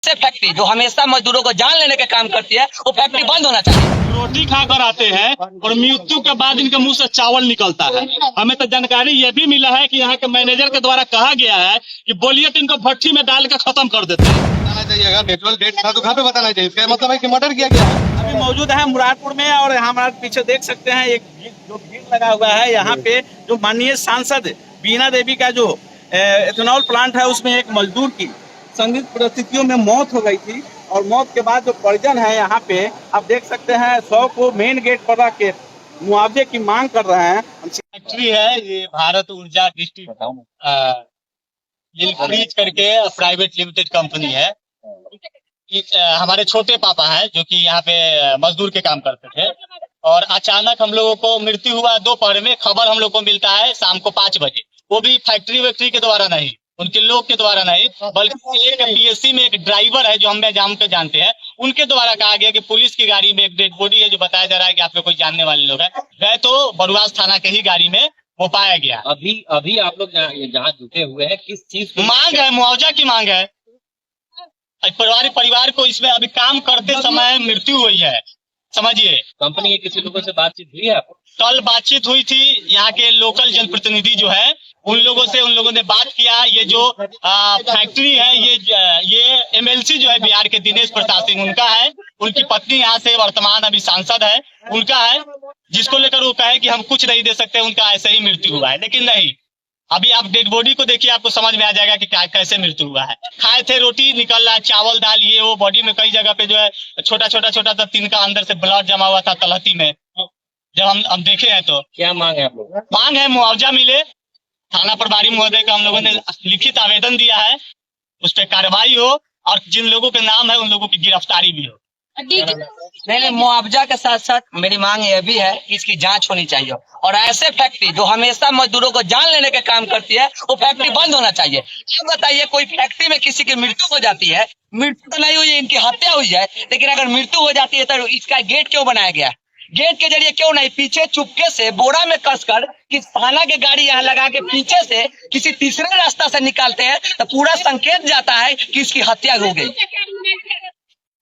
से फैक्ट्री जो हमेशा मजदूरों को जान लेने का काम करती है, वो फैक्ट्री बंद होना चाहिए। रोटी खाकर आते हैं और मृत्यु के बाद इनके मुंह से चावल निकलता है। हमें तो जानकारी ये भी मिला है कि यहाँ के मैनेजर के द्वारा कहा गया है कि बोलिए तो इनको भट्टी में डाल के खत्म कर देते हैं। बताना चाहिए, अगर नेचुरल डेट था तो कहाँ पे बताना चाहिए? इसका मतलब है कि मर्डर किया गया है। अभी मौजूद है मुरादपुर में और हमारे पीछे देख सकते हैं एक जो भीड़ लगा हुआ है यहाँ पे, जो माननीय सांसद बीना देवी का जो एथेनॉल प्लांट है उसमें एक मजदूर की संदिग्ध परिस्थितियों में मौत हो गई थी और मौत के बाद जो परिजन है यहाँ पे आप देख सकते हैं 100 को मेन गेट पर रख के मुआवजे की मांग कर रहे हैं। फैक्ट्री है ये भारत ऊर्जा डिस्ट्रिक्ट फ्रीज करके प्राइवेट लिमिटेड कंपनी है। हमारे छोटे पापा हैं जो कि यहाँ पे मजदूर के काम करते थे और अचानक हम लोगों को मृत्यु हुआ दोपहर में। खबर हम लोग को मिलता है शाम को 5 बजे, वो भी फैक्ट्री के द्वारा नहीं, उनके लोग के द्वारा नहीं, बल्कि एक पीएससी में एक ड्राइवर है जो हम पे जानते हैं, उनके द्वारा कहा गया कि पुलिस की गाड़ी में एक डेड बॉडी है जो बताया जा रहा है कि आप लोग कोई जानने वाले लोग हैं। गए तो बरुआज थाना के ही गाड़ी में वो पाया गया। अभी आप लोग जहाँ जुटे हुए हैं किस चीज की मांग है? मुआवजा की मांग है। परिवार को इसमें अभी काम करते समय मृत्यु हुई है, समझिए। कंपनी के किसी लोगों से बातचीत हुई है आपको? कल बातचीत हुई थी, यहाँ के लोकल जनप्रतिनिधि जो है उन लोगों ने बात किया। ये जो फैक्ट्री है ये एमएलसी जो है बिहार के दिनेश प्रताप सिंह उनका है, उनकी पत्नी यहाँ से वर्तमान अभी सांसद है उनका है, जिसको लेकर वो कहे कि हम कुछ नहीं दे सकते, उनका ऐसे ही मृत्यु हुआ है। लेकिन नहीं, अभी आप डेड बॉडी को देखिए, आपको समझ में आ जाएगा कि कैसे मृत्यु हुआ है। खाए थे, रोटी निकल रहा है, चावल दाल, ये वो बॉडी में कई जगह पे जो है छोटा सा तिनका अंदर से ब्लड जमा हुआ था तलहटी में। जब हम देखे हैं तो क्या मांग है आप लोग? मांग है मुआवजा मिले। थाना प्रभारी महोदय का हम लोगों ने लिखित आवेदन दिया है, उस पर कार्रवाई हो और जिन लोगों के नाम है उन लोगों की गिरफ्तारी भी हो। नहीं, मुआवजा के साथ साथ मेरी मांग यह भी है कि इसकी जांच होनी चाहिए और ऐसे फैक्ट्री जो हमेशा मजदूरों को जान लेने का काम करती है, वो फैक्ट्री बंद होना चाहिए। अब बताइए, कोई फैक्ट्री में किसी की मृत्यु हो जाती है, मृत्यु तो नहीं हुई है, इनकी हत्या हुई है, लेकिन अगर मृत्यु हो जाती है तो इसका गेट क्यों बनाया गया? गेट के जरिए क्यों नहीं पीछे चुपके से बोरा में कसकर किस थाना के गाड़ी यहाँ लगा के पीछे से किसी तीसरे रास्ता से निकालते हैं तो पूरा संकेत जाता है कि इसकी हत्या हो गई।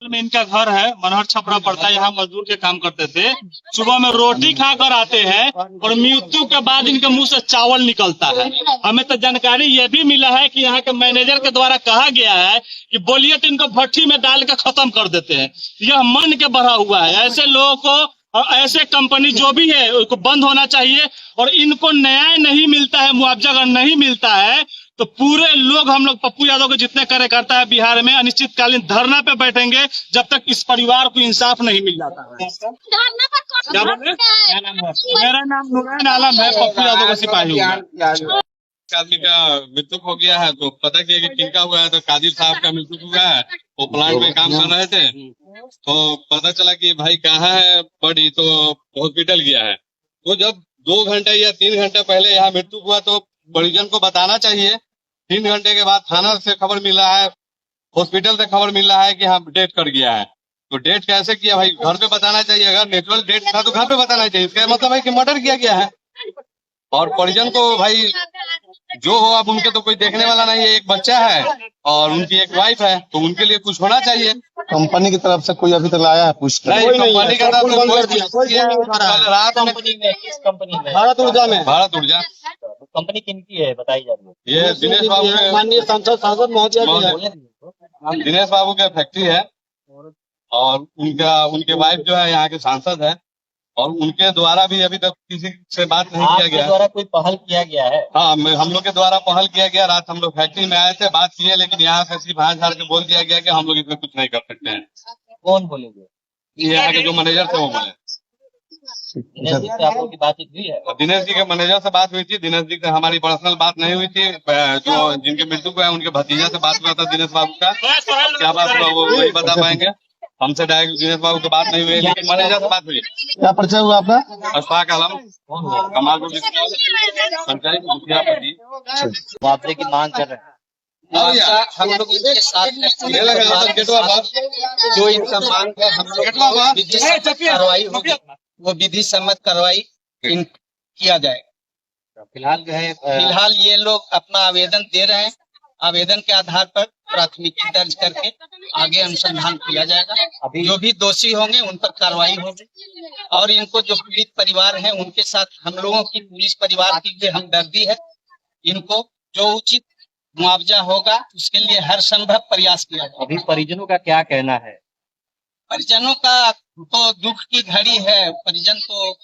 में इनका घर है, मनोहर छपरा पड़ता है, यहाँ मजदूर के काम करते थे। सुबह में रोटी खाकर आते हैं और मृत्यु के बाद इनके मुंह से चावल निकलता है। हमें तो जानकारी ये भी मिला है कि यहाँ के मैनेजर के द्वारा कहा गया है कि बोलिए तो इनको भट्टी में डाल के खत्म कर देते हैं। यह मन के बढ़ा हुआ है। ऐसे लोगों को और ऐसे कंपनी जो भी है उसको बंद होना चाहिए और इनको न्याय नहीं मिलता है, मुआवजा अगर नहीं मिलता है तो पूरे लोग, हम लोग पप्पू यादव के जितने कार्यकर्ता है बिहार में, अनिश्चितकालीन धरना पे बैठेंगे जब तक इस परिवार को इंसाफ नहीं मिल जाता है। क्या बोले? मेरा नाम नूरैन आलम है, पप्पू यादव का सिपाही हूँ। आदमी का मृत्यु हो गया है तो पता किया कि किनका हुआ है, तो कादिर साहब का मृत्यु हुआ है। वो प्लांट में काम कर रहे थे तो पता चला कि भाई कहाँ है बॉडी, तो हॉस्पिटल गया है। तो जब 2 घंटे या 3 घंटे पहले यहाँ मृत्यु हुआ तो परिजन को बताना चाहिए। 3 घंटे के बाद थाना से खबर मिला है, हॉस्पिटल से खबर मिला है कि हाँ डेथ कर गया है। तो डेथ कैसे किया भाई? घर पे बताना चाहिए। अगर नेचुरल डेथ था तो घर पे बताना चाहिए। इसका मतलब है कि मर्डर किया गया है। और परिजन को भाई जो हो, अब उनके तो कोई देखने वाला नहीं है, एक बच्चा है और उनकी एक वाइफ है, तो उनके लिए कुछ होना चाहिए। कंपनी की तरफ से कोई अभी तक आया है पूछ? नहीं, कंपनी का तरफ रात में किस कंपनी में? भारत ऊर्जा में। भारत ऊर्जा कंपनी किनकी है बताई जा रही है? ये दिनेश बाबू के, माननीय सांसद महोदय दिनेश बाबू का फैक्ट्री है और उनके वाइफ जो है यहाँ के सांसद है और उनके द्वारा भी अभी तक किसी से बात नहीं किया गया। द्वारा कोई पहल किया गया है? हाँ, हम लोग के द्वारा पहल किया गया। रात हम लोग फैक्ट्री में आए थे, बात किए, लेकिन यहाँ से सिर्फ हाथ झाड़ के बोल दिया गया कि हम लोग इसमें कुछ नहीं कर सकते हैं। कौन बोलेंगे? ये यहाँ के जो मैनेजर थे वो बोले। दिनेश जी से आप लोग की बातचीत हुई है? दिनेश जी के मैनेजर से बात हुई थी। दिनेश जी से हमारी पर्सनल बात नहीं हुई थी। जो जिनके मृत्यु को है उनके भतीजा से बात हुआ था दिनेश बाबू का। क्या बात हुआ वो वही बता पाएंगे। हमसे डायरेक्ट दिनेश बाबू की बात नहीं हुई, लेकिन मैनेजर से बात हुई। क्या परिचय हुआ आपका? अशफाक आलम, कमालपुर पंचायत मुखिया पति। मुआवजे की मांग कर रहे हैं। हम लोग इनके साथ जो इनका मांग है, हम लोग विधि सम्मत कार्रवाई होगी, वो विधि सम्मत कार्रवाई किया जाएगा। फिलहाल ये लोग अपना आवेदन दे रहे हैं। आवेदन के आधार पर प्राथमिकी दर्ज करके आगे अनुसंधान किया जाएगा। जो भी दोषी होंगे उन पर कार्रवाई होगी और इनको जो पीड़ित परिवार है उनके साथ हम लोगों की पुलिस परिवार की भी हमदर्दी है। इनको जो उचित मुआवजा होगा उसके लिए हर संभव प्रयास किया जाएगा। अभी परिजनों का क्या कहना है? परिजनों का तो दुख की घड़ी है। परिजन तो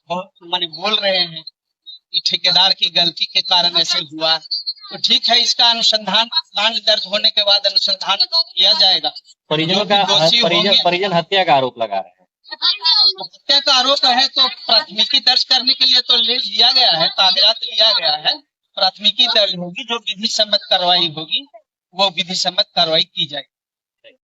बहुत माने बोल रहे हैं कि ठेकेदार की गलती के कारण ऐसे हुआ। तो ठीक है, इसका अनुसंधान कांड दर्ज होने के बाद अनुसंधान किया जाएगा। परिजनों का परिजन हत्या का आरोप लगा रहे हैं। हत्या का आरोप है तो प्राथमिकी दर्ज करने के लिए तो ले लिया गया है, कागजात लिया गया है। प्राथमिकी दर्ज होगी, जो विधि सम्मत कार्रवाई होगी वो विधि सम्मत कार्रवाई की जाएगी।